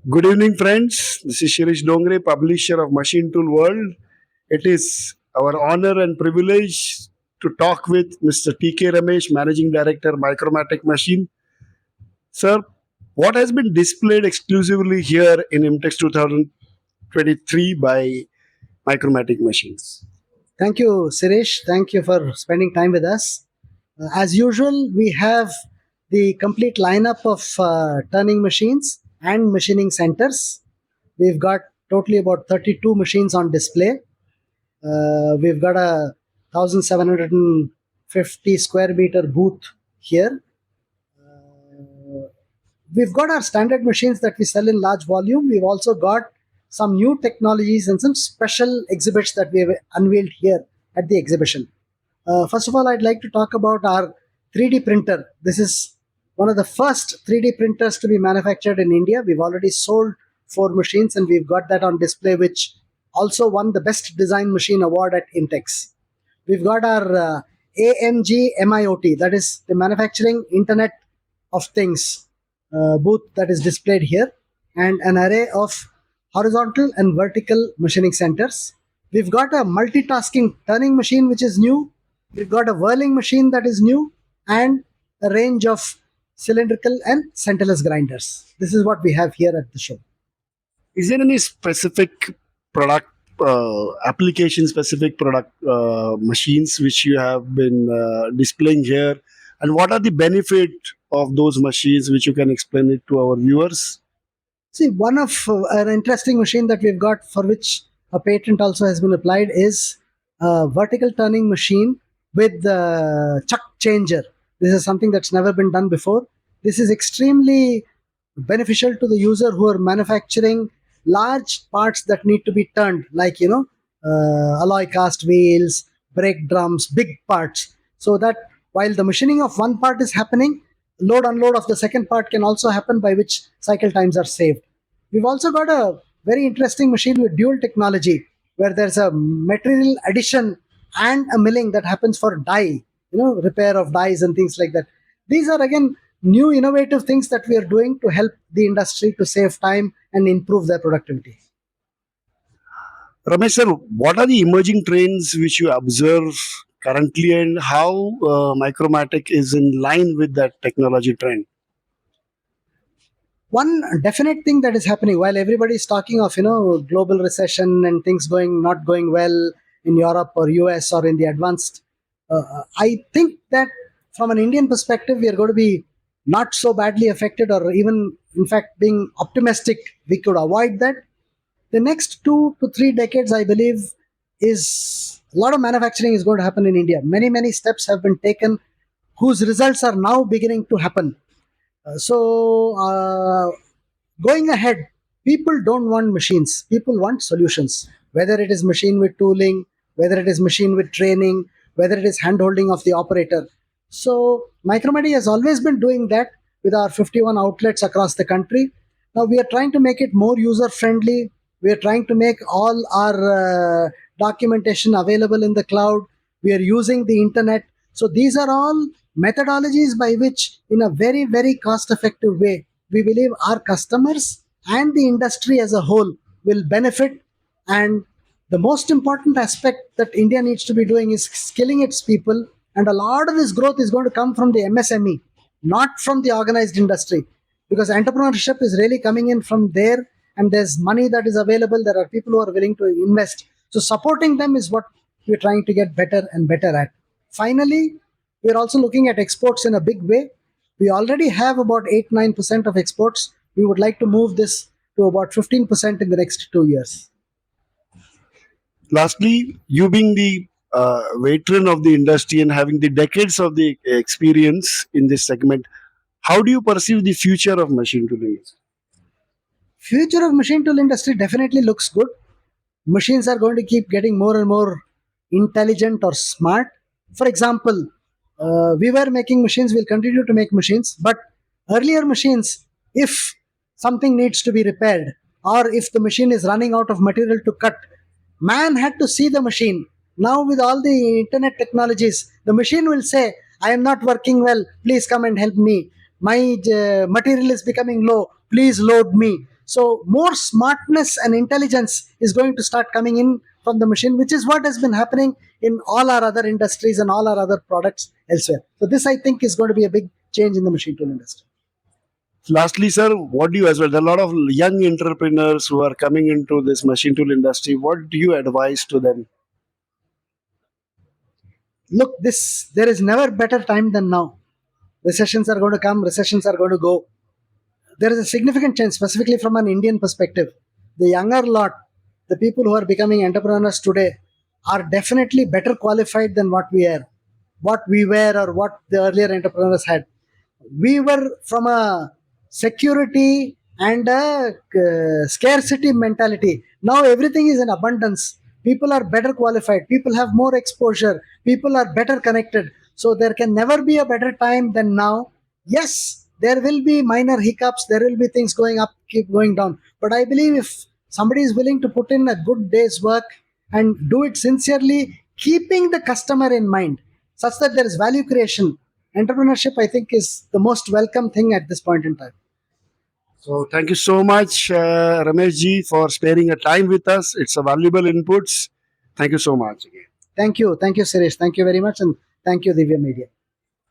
Good evening, friends. This is Shirish Dongre, publisher of Machine Tool World. It is our honor and privilege to talk with Mr. T.K.RAMESH, Managing Director, MICROMATIC Machine. Sir, what has been displayed exclusively here in IMTEX 2023 by MICROMATIC Machines? Thank you, Suresh. Thank you for spending time with us. As usual, we have the complete lineup of turning machines and machining centers. We've got totally about 32 machines on display. We've got a 1,750 square meter booth here. We've got our standard machines that we sell in large volume. We've also got some new technologies and some special exhibits that we have unveiled here at the exhibition. First of all, I'd like to talk about our 3D printer. This is one of the first 3D printers to be manufactured in India. We've already sold 4 machines and we've got that on display, which also won the Best Design Machine Award at Intex. We've got our AMG MIoT, that is the Manufacturing Internet of Things booth that is displayed here, and an array of horizontal and vertical machining centers. We've got a multitasking turning machine which is new. We've got a whirling machine that is new, and a range of cylindrical and centerless grinders. This is what we have here at the show. Is there any specific product, application specific product machines which you have been displaying here? And what are the benefit of those machines which you can explain it to our viewers? See, one of an interesting machine that we've got for which a patent also has been applied is a vertical turning machine with the chuck changer. This is something that's never been done before. This is extremely beneficial to the user who are manufacturing large parts that need to be turned, like alloy cast wheels, brake drums, big parts, so that while the machining of one part is happening, load unload of the second part can also happen, by which cycle times are saved. We've also got a very interesting machine with dual technology, where there's a material addition and a milling that happens for die, repair of dies and things like that. These are again new innovative things that we are doing to help the industry to save time and improve their productivity. Ramesh sir, what are the emerging trends which you observe currently, and how Micromatic is in line with that technology trend? One definite thing that is happening, while everybody is talking of global recession and things not going well in Europe or US or in the advanced, I think that from an Indian perspective we are going to be not so badly affected, or even in fact being optimistic, we could avoid that. The next 2 to 3 decades, I believe, is a lot of manufacturing is going to happen in India. Many steps have been taken whose results are now beginning to happen. So, going ahead, people don't want machines. People want solutions. Whether it is machine with tooling, whether it is machine with training, whether it is handholding of the operator. So, Micromatic has always been doing that with our 51 outlets across the country. Now, we are trying to make it more user friendly. We are trying to make all our documentation available in the cloud. We are using the internet. So, these are all methodologies by which, in a very cost effective way, we believe our customers and the industry as a whole will benefit. And the most important aspect that India needs to be doing is skilling its people, and a lot of this growth is going to come from the MSME, not from the organized industry, because entrepreneurship is really coming in from there, and there's money that is available. There are people who are willing to invest, so supporting them is what we're trying to get better and better at. Finally, we're also looking at exports in a big way. We already have about 8-9% of exports. We would like to move this to about 15% in the next 2 years. Lastly, you being the veteran of the industry and having the decades of the experience in this segment, how do you perceive the future of machine tooling? Future of machine tool industry definitely looks good. Machines are going to keep getting more and more intelligent or smart. For example, we were making machines, we'll continue to make machines, but earlier machines, if something needs to be repaired, or if the machine is running out of material to cut, man had to see the machine. Now, with all the internet technologies, the machine will say, I am not working well, please come and help me. My material is becoming low, please load me. So more smartness and intelligence is going to start coming in from the machine, which is what has been happening in all our other industries and all our other products elsewhere. So this, I think, is going to be a big change in the machine tool industry. Lastly, sir, what do you as well? There are a lot of young entrepreneurs who are coming into this machine tool industry. What do you advise to them? Look, there is never better time than now. Recessions are going to come, recessions are going to go. There is a significant change, specifically from an Indian perspective. The younger lot, the people who are becoming entrepreneurs today, are definitely better qualified than what we were, or what the earlier entrepreneurs had. We were from a security and a scarcity mentality. Now everything is in abundance. People are better qualified. People have more exposure. People are better connected. So there can never be a better time than now. Yes, there will be minor hiccups. There will be things going up, keep going down. But I believe if somebody is willing to put in a good day's work and do it sincerely, keeping the customer in mind, such that there is value creation, entrepreneurship, I think, is the most welcome thing at this point in time. So thank you so much, Ramesh ji, for sparing a time with us. It's a valuable inputs. Thank you so much again. Thank you, Suresh. Thank you very much, and thank you, Divya Media.